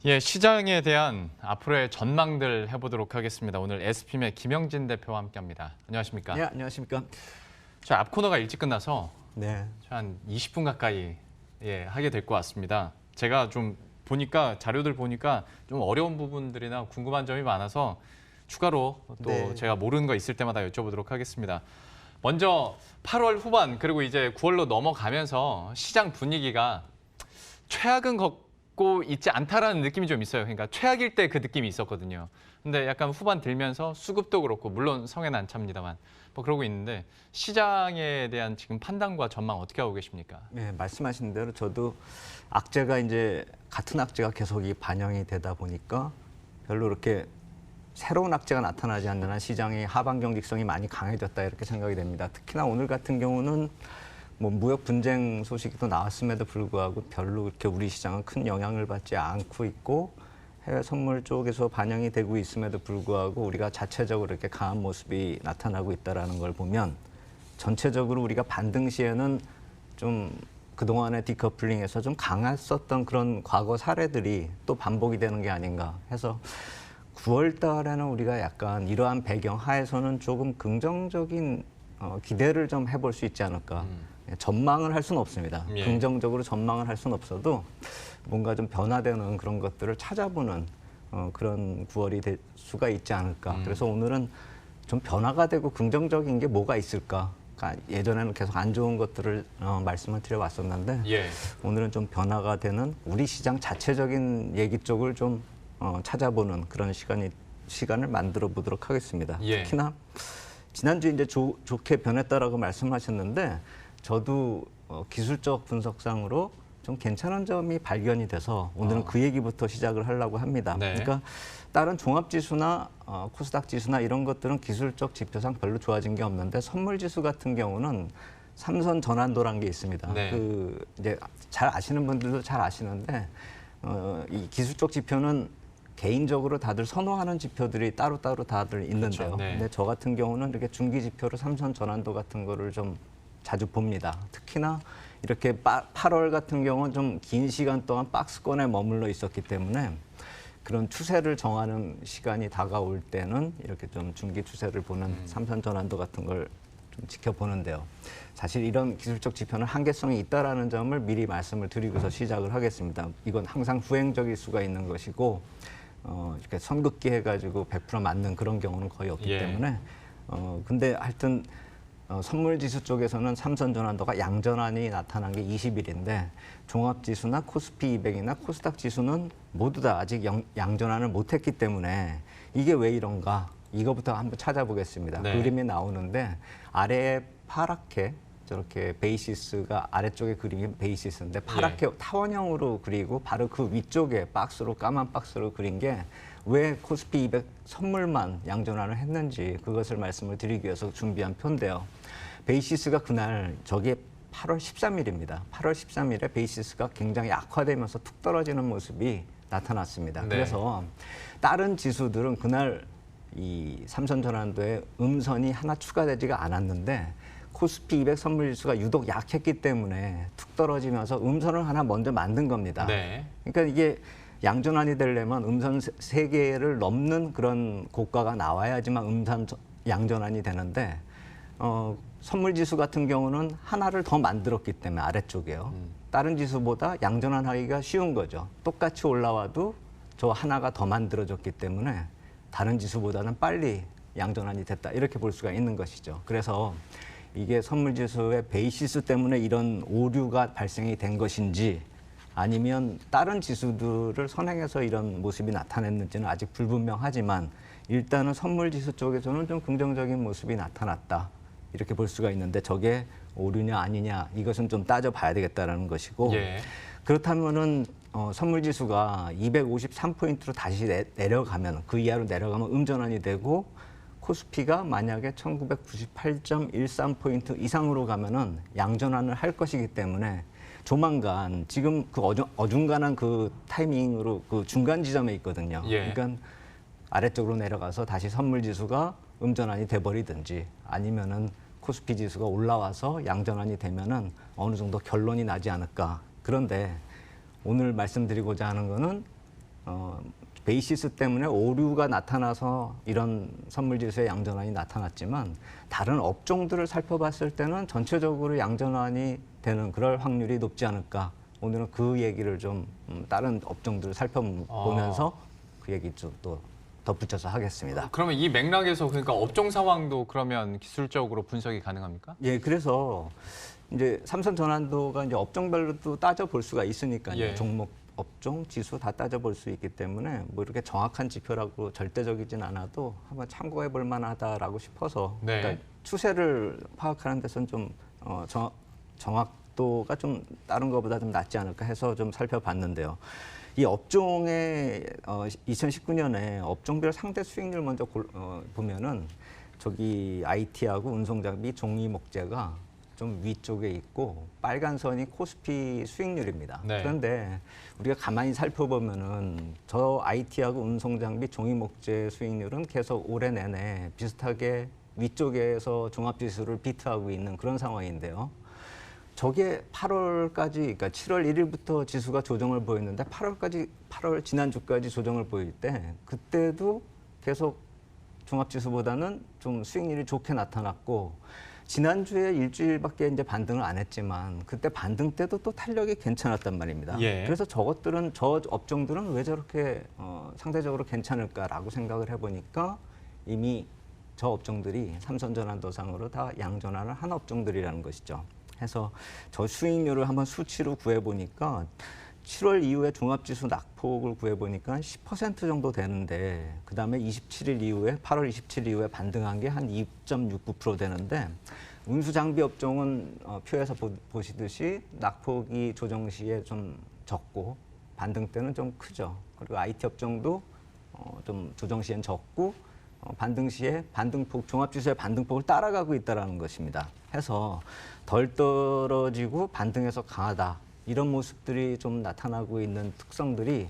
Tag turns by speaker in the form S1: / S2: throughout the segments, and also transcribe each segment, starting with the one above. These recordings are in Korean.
S1: 예, 시장에 대한 앞으로의 전망들 해보도록 하겠습니다. 오늘 SPM의 김영진 대표와 함께합니다. 안녕하십니까?
S2: 네, 안녕하십니까?
S1: 저 앞 코너가 일찍 끝나서
S2: 네.
S1: 한 20분 가까이 하게 될 것 같습니다. 제가 좀 보니까 자료들 보니까 좀 어려운 부분들이나 궁금한 점이 많아서 추가로 또
S2: 네.
S1: 제가 모르는 거 있을 때마다 여쭤보도록 하겠습니다. 먼저 8월 후반 그리고 이제 9월로 넘어가면서 시장 분위기가 최악은 걷고 있지 않다라는 느낌이 좀 있어요. 그러니까 최악일 때 그 느낌이 있었거든요. 근데 약간 후반 들면서 수급도 그렇고 물론 성에는 안 찹니다만 뭐 그러고 있는데 시장에 대한 지금 판단과 전망 어떻게 하고 계십니까?
S2: 네, 말씀하신 대로 저도 악재가 이제 같은 악재가 계속 반영이 되다 보니까 별로 이렇게 새로운 악재가 나타나지 않는 한 시장의 하방 경직성이 많이 강해졌다 이렇게 생각이 됩니다. 특히나 오늘 같은 경우는 뭐 무역 분쟁 소식이 또 나왔음에도 불구하고 별로 이렇게 우리 시장은 큰 영향을 받지 않고 있고 해외 선물 쪽에서 반영이 되고 있음에도 불구하고 우리가 자체적으로 이렇게 강한 모습이 나타나고 있다는 걸 보면 전체적으로 우리가 반등 시에는 좀 그동안의 디커플링에서 좀 강했었던 그런 과거 사례들이 또 반복이 되는 게 아닌가 해서 9월 달에는 우리가 약간 이러한 배경 하에서는 조금 긍정적인 기대를 좀 해볼 수 있지 않을까. 전망을 할 수는 없습니다.
S1: 예.
S2: 긍정적으로 전망을 할 수는 없어도 뭔가 좀 변화되는 그런 것들을 찾아보는 그런 9월이 될 수가 있지 않을까. 그래서 오늘은 좀 변화가 되고 긍정적인 게 뭐가 있을까. 그러니까 예전에는 계속 안 좋은 것들을 말씀을 드려왔었는데
S1: 예.
S2: 오늘은 좀 변화가 되는 우리 시장 자체적인 얘기 쪽을 좀 찾아보는 그런 시간을 만들어 보도록 하겠습니다.
S1: 예.
S2: 특히나 지난주 이제 좋게 변했다라고 말씀하셨는데 저도 기술적 분석상으로 좀 괜찮은 점이 발견이 돼서 오늘은 그 얘기부터 시작을 하려고 합니다.
S1: 네.
S2: 그러니까 다른 종합지수나 코스닥 지수나 이런 것들은 기술적 지표상 별로 좋아진 게 없는데 선물지수 같은 경우는 삼선 전환도라는 게 있습니다.
S1: 네.
S2: 그 이제 잘 아시는 분들도 잘 아시는데 이 기술적 지표는 개인적으로 다들 선호하는 지표들이 따로따로 다들 있는데요.
S1: 그렇죠. 네.
S2: 근데 저 같은 경우는 이렇게 중기 지표로 삼선 전환도 같은 거를 좀 자주 봅니다. 특히나 이렇게 8월 같은 경우는 좀 긴 시간 동안 박스권에 머물러 있었기 때문에 그런 추세를 정하는 시간이 다가올 때는 이렇게 좀 중기 추세를 보는 삼선 전환도 같은 걸 좀 지켜보는데요. 사실 이런 기술적 지표는 한계성이 있다라는 점을 미리 말씀을 드리고서 시작을 하겠습니다. 이건 항상 후행적일 수가 있는 것이고 이렇게 선긋기 해가지고 100% 맞는 그런 경우는 거의 없기
S1: 예.
S2: 때문에 근데 하여튼 선물지수 쪽에서는 삼선 전환도가 양전환이 나타난 게 20일인데 종합지수나 코스피 200이나 코스닥 지수는 모두 다 아직 양전환을 못했기 때문에 이게 왜 이런가 이거부터 한번 찾아보겠습니다.
S1: 네.
S2: 그림이 나오는데 아래에 파랗게 저렇게 베이시스가 아래쪽에 그림이 베이시스인데 파랗게 타원형으로 그리고 바로 그 위쪽에 박스로 까만 박스로 그린 게 왜 코스피 200 선물만 양전환을 했는지 그것을 말씀을 드리기 위해서 준비한 표인데요. 베이시스가 그날 저게 8월 13일입니다. 8월 13일에 베이시스가 굉장히 악화되면서 툭 떨어지는 모습이 나타났습니다.
S1: 네.
S2: 그래서 다른 지수들은 그날 이 삼선 전환도에 음선이 하나 추가되지가 않았는데 코스피 200 선물지수가 유독 약했기 때문에 툭 떨어지면서 음선을 하나 먼저 만든 겁니다.
S1: 네.
S2: 그러니까 이게 양전환이 되려면 음선 3개를 넘는 그런 고가가 나와야지만 음선 양전환이 되는데 선물지수 같은 경우는 하나를 더 만들었기 때문에 아래쪽에요. 다른 지수보다 양전환하기가 쉬운 거죠. 똑같이 올라와도 저 하나가 더 만들어졌기 때문에 다른 지수보다는 빨리 양전환이 됐다 이렇게 볼 수가 있는 것이죠. 그래서 이게 선물지수의 베이시스 때문에 이런 오류가 발생이 된 것인지 아니면 다른 지수들을 선행해서 이런 모습이 나타냈는지는 아직 불분명하지만 일단은 선물지수 쪽에서는 좀 긍정적인 모습이 나타났다 이렇게 볼 수가 있는데 저게 오류냐 아니냐 이것은 좀 따져봐야 되겠다는 것이고
S1: 예.
S2: 그렇다면은 선물지수가 253포인트로 다시 내려가면 그 이하로 내려가면 음전환이 되고 코스피가 만약에 1998.13포인트 이상으로 가면은 양전환을 할 것이기 때문에 조만간 지금 그 어중간한 그 타이밍으로 그 중간 지점에 있거든요.
S1: 예.
S2: 그러니까 아래쪽으로 내려가서 다시 선물지수가 음전환이 돼버리든지 아니면은 코스피 지수가 올라와서 양전환이 되면은 어느 정도 결론이 나지 않을까. 그런데 오늘 말씀드리고자 하는 거는 베이시스 때문에 오류가 나타나서 이런 선물지수의 양전환이 나타났지만 다른 업종들을 살펴봤을 때는 전체적으로 양전환이 되는 그럴 확률이 높지 않을까. 오늘은 그 얘기를 좀 다른 업종들을 살펴보면서 그 얘기 좀 또 덧붙여서 하겠습니다.
S1: 그러면 이 맥락에서 그러니까 업종 상황도 그러면 기술적으로 분석이 가능합니까?
S2: 예, 그래서 이제 삼선 전환도가 이제 업종별로도 따져볼 수가 있으니까요.
S1: 예.
S2: 종목, 업종, 지수 다 따져볼 수 있기 때문에 뭐 이렇게 정확한 지표라고 절대적이진 않아도 한번 참고해 볼 만하다라고 싶어서
S1: 네.
S2: 그러니까 추세를 파악하는 데서는 좀 정확도가 좀 다른 것보다 좀 낮지 않을까 해서 좀 살펴봤는데요. 이 업종의 2019년에 업종별 상대 수익률 먼저 보면은 저기 IT하고 운송장비, 종이목재가 좀 위쪽에 있고 빨간 선이 코스피 수익률입니다.
S1: 네.
S2: 그런데 우리가 가만히 살펴보면은 저 IT하고 운송장비, 종이목재 수익률은 계속 올해 내내 비슷하게 위쪽에서 종합지수를 비트하고 있는 그런 상황인데요. 저게 8월까지, 그러니까 7월 1일부터 지수가 조정을 보였는데 8월 지난주까지 조정을 보일 때 그때도 계속 종합지수보다는 좀 수익률이 좋게 나타났고 지난주에 일주일밖에 이제 반등을 안 했지만 그때 반등 때도 또 탄력이 괜찮았단 말입니다.
S1: 예.
S2: 그래서 저것들은 저 업종들은 왜 저렇게 상대적으로 괜찮을까라고 생각을 해보니까 이미 저 업종들이 삼선전환도상으로 다 양전환을 한 업종들이라는 것이죠. 해서 저 수익률을 한번 수치로 구해보니까 7월 이후에 종합지수 낙폭을 구해보니까 10% 정도 되는데 그다음에 27일 이후에 8월 27일 이후에 반등한 게 한 2.69% 되는데 운수장비 업종은 표에서 보시듯이 낙폭이 조정 시에 좀 적고 반등 때는 좀 크죠. 그리고 IT 업종도 좀 조정 시엔 적고 반등 시에 반등폭, 종합지수의 반등폭을 따라가고 있다는 것입니다. 해서 덜 떨어지고 반등해서 강하다. 이런 모습들이 좀 나타나고 있는 특성들이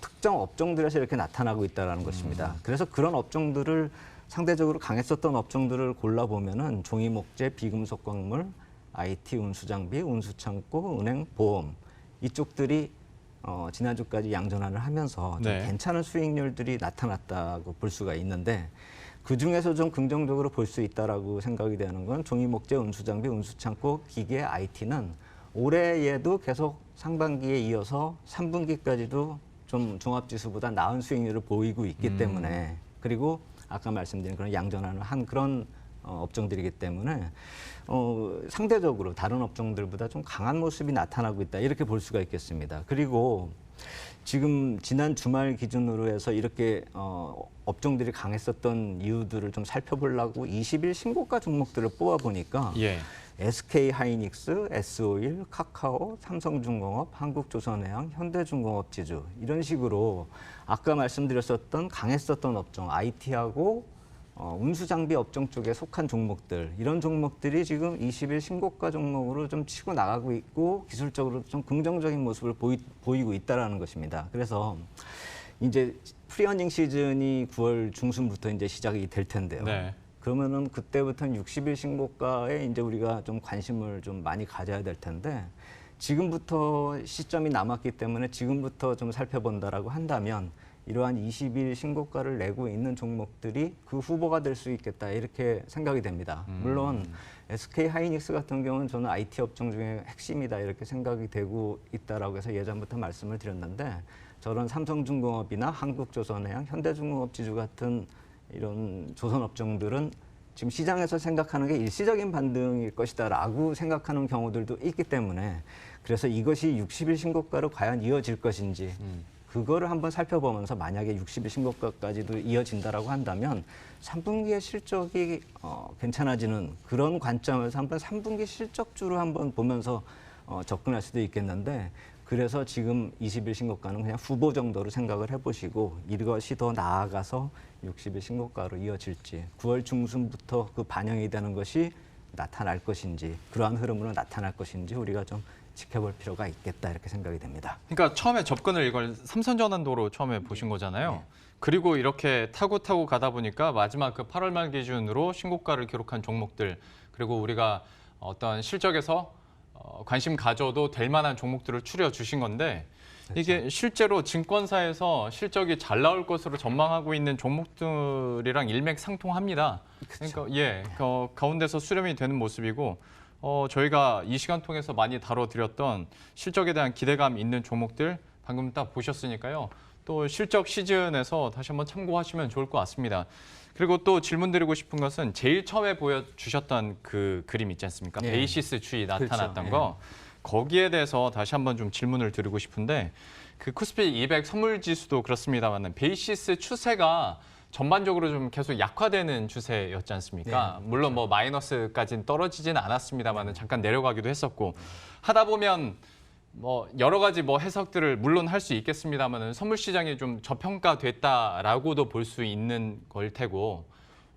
S2: 특정 업종들에서 이렇게 나타나고 있다는 것입니다. 그래서 그런 업종들을 상대적으로 강했었던 업종들을 골라보면은 종이목재, 비금속 광물, IT, 운수장비, 운수창고, 은행, 보험 이쪽들이 지난주까지 양전환을 하면서 좀
S1: 네.
S2: 괜찮은 수익률들이 나타났다고 볼 수가 있는데 그 중에서 좀 긍정적으로 볼 수 있다라고 생각이 되는 건 종이목재, 운수장비, 운수창고, 기계, IT는 올해에도 계속 상반기에 이어서 3분기까지도 좀 종합지수보다 나은 수익률을 보이고 있기 때문에 그리고 아까 말씀드린 그런 양전환을 한 그런 업종들이기 때문에 상대적으로 다른 업종들보다 좀 강한 모습이 나타나고 있다 이렇게 볼 수가 있겠습니다. 그리고 지금 지난 주말 기준으로 해서 이렇게 업종들이 강했었던 이유들을 좀 살펴보려고 20일 신고가 종목들을 뽑아보니까
S1: 예.
S2: SK하이닉스, S-오일, 카카오, 삼성중공업, 한국조선해양, 현대중공업지주 이런 식으로 아까 말씀드렸었던 강했었던 업종 IT하고 운수장비 업종 쪽에 속한 종목들 이런 종목들이 지금 20일 신고가 종목으로 좀 치고 나가고 있고 기술적으로 좀 긍정적인 모습을 보이고 있다라는 것입니다. 그래서 이제 프리어닝 시즌이 9월 중순부터 이제 시작이 될 텐데요.
S1: 네.
S2: 그러면은 그때부터는 60일 신고가에 이제 우리가 좀 관심을 좀 많이 가져야 될 텐데 지금부터 시점이 남았기 때문에 지금부터 좀 살펴본다라고 한다면 이러한 20일 신고가를 내고 있는 종목들이 그 후보가 될 수 있겠다 이렇게 생각이 됩니다. 물론 SK하이닉스 같은 경우는 저는 IT 업종 중에 핵심이다 이렇게 생각이 되고 있다라고 해서 예전부터 말씀을 드렸는데 저런 삼성중공업이나 한국조선해양, 현대중공업지주 같은 이런 조선 업종들은 지금 시장에서 생각하는 게 일시적인 반등일 것이다라고 생각하는 경우들도 있기 때문에 그래서 이것이 60일 신고가로 과연 이어질 것인지 그거를 한번 살펴보면서 만약에 60일 신고가까지도 이어진다라고 한다면 3분기의 실적이 괜찮아지는 그런 관점에서 한번 3분기 실적주로 한번 보면서 접근할 수도 있겠는데 그래서 지금 20일 신고가는 그냥 후보 정도로 생각을 해보시고 이것이 더 나아가서 60일 신고가로 이어질지 9월 중순부터 그 반영이 되는 것이 나타날 것인지 그러한 흐름으로 나타날 것인지 우리가 좀 지켜볼 필요가 있겠다 이렇게 생각이 됩니다.
S1: 그러니까 처음에 접근을 이걸 삼선전환도로 처음에 보신 거잖아요.
S2: 네.
S1: 그리고 이렇게 타고 가다 보니까 마지막 그 8월 말 기준으로 신고가를 기록한 종목들 그리고 우리가 어떤 실적에서 관심 가져도 될 만한 종목들을 추려 주신 건데 이게 실제로 증권사에서 실적이 잘 나올 것으로 전망하고 있는 종목들이랑 일맥상통합니다. 그러니까 가운데서 수렴이 되는 모습이고 저희가 이 시간 통해서 많이 다뤄드렸던 실적에 대한 기대감 있는 종목들 방금 딱 보셨으니까요. 또 실적 시즌에서 다시 한번 참고하시면 좋을 것 같습니다. 그리고 또 질문 드리고 싶은 것은 제일 처음에 보여주셨던 그 그림 있지 않습니까?
S2: 예.
S1: 베이시스 추이 나타났던
S2: 그렇죠.
S1: 거. 거기에 대해서 다시 한번 좀 질문을 드리고 싶은데 그 코스피 200 선물 지수도 그렇습니다만 베이시스 추세가 전반적으로 좀 계속 약화되는 추세였지 않습니까?
S2: 네,
S1: 물론 뭐 마이너스까지는 떨어지지는 않았습니다만 잠깐 내려가기도 했었고 하다 보면 뭐 여러 가지 뭐 해석들을 물론 할 수 있겠습니다만 선물 시장이 좀 저평가됐다라고도 볼 수 있는 걸 테고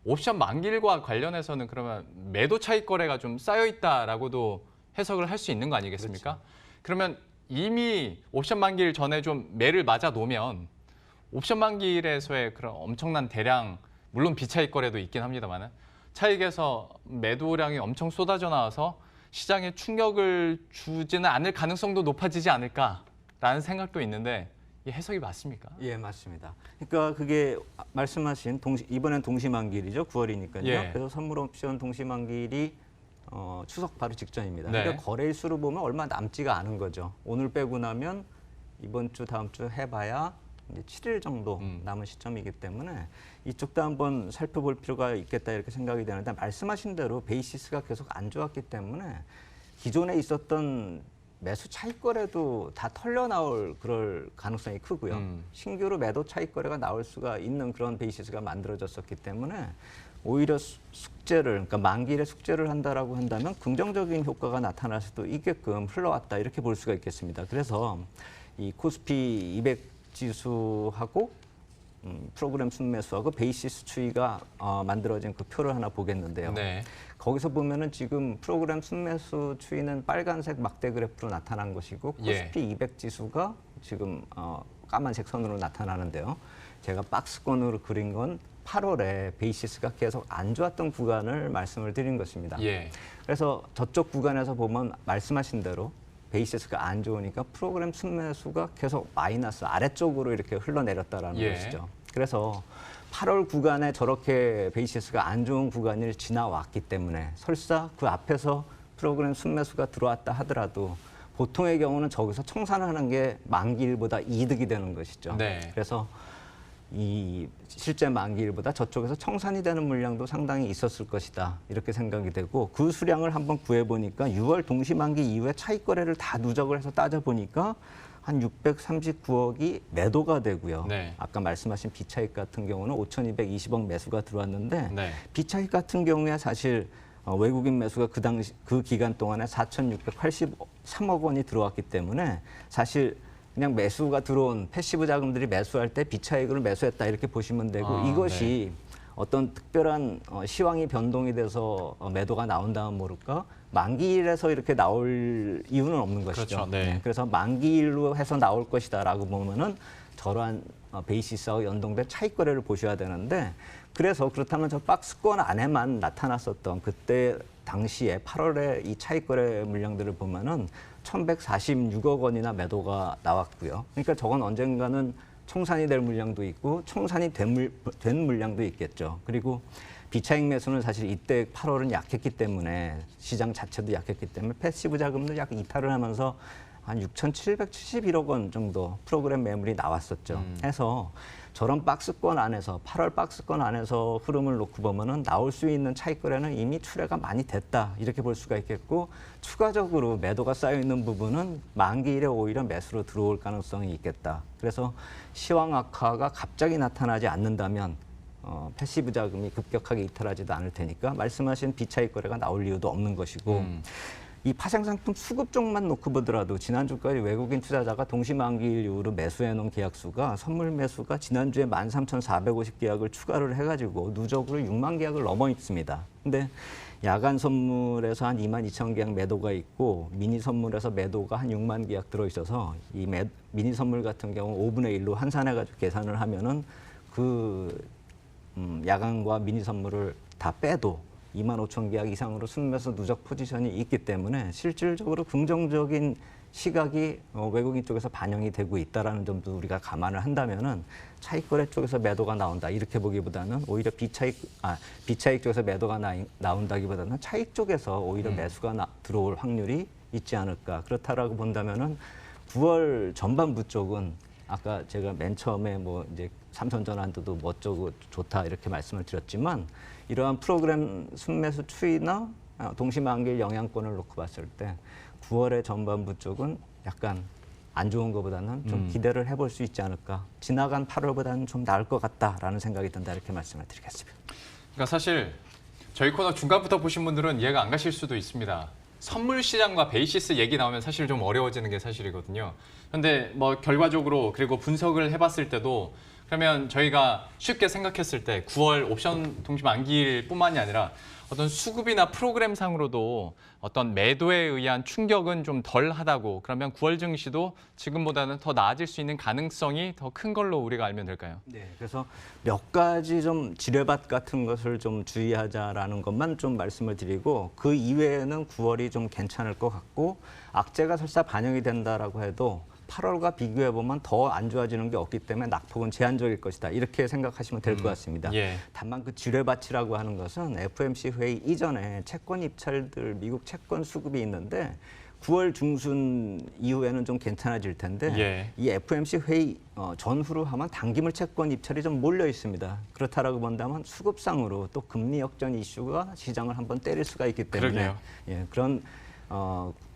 S1: 옵션 만기일과 관련해서는 그러면 매도 차익 거래가 좀 쌓여 있다라고도 해석을 할 수 있는 거 아니겠습니까?
S2: 그렇죠.
S1: 그러면 이미 옵션 만기일 전에 좀 매를 맞아 놓으면 옵션 만기일에서의 그런 엄청난 대량 물론 비차익 거래도 있긴 합니다만 차익에서 매도량이 엄청 쏟아져 나와서 시장에 충격을 주지는 않을 가능성도 높아지지 않을까라는 생각도 있는데 이 해석이 맞습니까?
S2: 예, 맞습니다. 그러니까 그게 말씀하신 이번엔 동시만기일이죠. 9월이니까요.
S1: 예.
S2: 그래서 선물 옵션 동시만기일이 추석 바로 직전입니다.
S1: 네.
S2: 그러니까 거래일 수로 보면 얼마 남지가 않은 거죠. 오늘 빼고 나면 이번 주 다음 주 해봐야 이제 7일 정도 남은 시점이기 때문에 이쪽도 한번 살펴볼 필요가 있겠다 이렇게 생각이 되는데 말씀하신 대로 베이시스가 계속 안 좋았기 때문에 기존에 있었던 매수 차익 거래도 다 털려 나올 그럴 가능성이 크고요. 신규로 매도 차익 거래가 나올 수가 있는 그런 베이시스가 만들어졌었기 때문에 오히려 숙제를 그러니까 만기일에 숙제를 한다라고 한다면 긍정적인 효과가 나타날 수도 있게끔 흘러왔다 이렇게 볼 수가 있겠습니다. 그래서 이 코스피 200 지수하고 프로그램 순매수하고 베이시스 추이가 만들어진 그 표를 하나 보겠는데요.
S1: 네.
S2: 거기서 보면은 지금 프로그램 순매수 추이는 빨간색 막대 그래프로 나타난 것이고 코스피 200 지수가 지금 까만색 선으로 나타나는데요. 제가 박스권으로 그린 건 8월에 베이시스가 계속 안 좋았던 구간을 말씀을 드린 것입니다.
S1: 예.
S2: 그래서 저쪽 구간에서 보면 말씀하신 대로 베이시스가 안 좋으니까 프로그램 순매수가 계속 마이너스 아래쪽으로 이렇게 흘러내렸다라는
S1: 예.
S2: 것이죠. 그래서 8월 구간에 저렇게 베이시스가 안 좋은 구간을 지나왔기 때문에 설사 그 앞에서 프로그램 순매수가 들어왔다 하더라도 보통의 경우는 저기서 청산하는 게 만기일보다 이득이 되는 것이죠.
S1: 네.
S2: 그래서 이 실제 만기일보다 저쪽에서 청산이 되는 물량도 상당히 있었을 것이다 이렇게 생각이 되고 그 수량을 한번 구해보니까 6월 동시만기 이후에 차익 거래를 다 누적을 해서 따져보니까 한 639억이 매도가 되고요.
S1: 네.
S2: 아까 말씀하신 비차익 같은 경우는 5,220억 매수가 들어왔는데
S1: 네.
S2: 비차익 같은 경우에 사실 외국인 매수가 그 기간 동안에 4,683억 원이 들어왔기 때문에 사실 그냥 매수가 들어온 패시브 자금들이 매수할 때 비차익으로 매수했다 이렇게 보시면 되고 이것이 어떤 특별한 시황이 변동이 돼서 매도가 나온다면 모를까 만기일에서 이렇게 나올 이유는 없는 것이죠.
S1: 그렇죠. 네.
S2: 그래서 만기일로 해서 나올 것이다라고 보면은 저러한 베이시스하고 연동된 차익 거래를 보셔야 되는데 그래서 그렇다면 저 박스권 안에만 나타났었던 그때 당시에 8월에 이 차익 거래 물량들을 보면은 1,146억 원이나 매도가 나왔고요. 그러니까 저건 언젠가는 청산이 될 물량도 있고 청산이 된 물량도 있겠죠. 그리고 비차익 매수는 사실 이때 8월은 약했기 때문에 시장 자체도 약했기 때문에 패시브 자금도 약 이탈을 하면서 한 6,771억 원 정도 프로그램 매물이 나왔었죠. 해서 저런 박스권 안에서 8월 박스권 안에서 흐름을 놓고 보면은 나올 수 있는 차익 거래는 이미 출회가 많이 됐다 이렇게 볼 수가 있겠고 추가적으로 매도가 쌓여 있는 부분은 만기일에 오히려 매수로 들어올 가능성이 있겠다. 그래서 시황 악화가 갑자기 나타나지 않는다면 패시브 자금이 급격하게 이탈하지도 않을 테니까 말씀하신 비차익 거래가 나올 이유도 없는 것이고 이 파생상품 수급 쪽만 놓고 보더라도 지난주까지 외국인 투자자가 동시만기일 이후로 매수해놓은 계약수가 선물 매수가 지난주에 13,450계약을 추가를 해가지고 누적으로 6만 계약을 넘어 있습니다. 근데 야간 선물에서 한 22,000계약 매도가 있고 미니 선물에서 매도가 한 6만 계약 들어있어서 이 미니 선물 같은 경우 5분의 1로 환산해가지고 계산을 하면은 야간과 미니 선물을 다 빼도 25,000 계약 이상으로 순매수 누적 포지션이 있기 때문에 실질적으로 긍정적인 시각이 외국인 쪽에서 반영이 되고 있다라는 점도 우리가 감안을 한다면은 차익 거래 쪽에서 매도가 나온다 이렇게 보기보다는 오히려 비차익 쪽에서 매도가 나온다기보다는 차익 쪽에서 오히려 매수가 들어올 확률이 있지 않을까. 그렇다라고 본다면은 9월 전반부 쪽은 아까 제가 맨 처음에 뭐 이제 삼성전환도 멋지고 좋다 이렇게 말씀을 드렸지만 이러한 프로그램 순매수 추이나 동시만기일 영향권을 놓고 봤을 때 9월의 전반부 쪽은 약간 안 좋은 것보다는 좀 기대를 해볼 수 있지 않을까. 지나간 8월보다는 좀 나을 것 같다라는 생각이 든다 이렇게 말씀을 드리겠습니다.
S1: 그러니까 사실 저희 코너 중간부터 보신 분들은 이해가 안 가실 수도 있습니다. 선물 시장과 베이시스 얘기 나오면 사실 좀 어려워지는 게 사실이거든요. 그런데 뭐 결과적으로 그리고 분석을 해봤을 때도 그러면 저희가 쉽게 생각했을 때 9월 옵션 동시 만기일뿐만이 아니라 어떤 수급이나 프로그램상으로도 어떤 매도에 의한 충격은 좀 덜하다고 그러면 9월 증시도 지금보다는 더 나아질 수 있는 가능성이 더 큰 걸로 우리가 알면 될까요?
S2: 네, 그래서 몇 가지 좀 지뢰밭 같은 것을 좀 주의하자라는 것만 좀 말씀을 드리고 그 이외에는 9월이 좀 괜찮을 것 같고 악재가 설사 반영이 된다라고 해도 8월과 비교해 보면 더 안 좋아지는 게 없기 때문에 낙폭은 제한적일 것이다. 이렇게 생각하시면 될 것 같습니다.
S1: 예.
S2: 다만 그 지뢰밭이라고 하는 것은 FOMC 회의 이전에 채권 입찰들 미국 채권 수급이 있는데 9월 중순 이후에는 좀 괜찮아질 텐데
S1: 예.
S2: 이 FOMC 회의 전후로 하면 단기물 채권 입찰이 좀 몰려 있습니다. 그렇다라고 본다면 수급상으로 또 금리 역전 이슈가 시장을 한번 때릴 수가 있기 때문에
S1: 그러게요.
S2: 예, 그런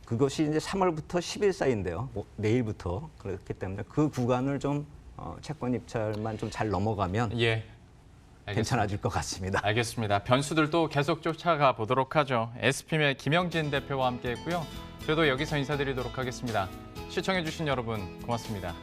S2: 그것이 이제 3월부터 10일 사이인데요. 내일부터 그렇기 때문에 그 구간을 좀 채권 입찰만 좀 잘 넘어가면
S1: 예. 알겠습니다.
S2: 괜찮아질 것 같습니다.
S1: 알겠습니다. 변수들도 계속 쫓아가 보도록 하죠. SPM의 김영진 대표와 함께했고요. 저도 여기서 인사드리도록 하겠습니다. 시청해주신 여러분 고맙습니다.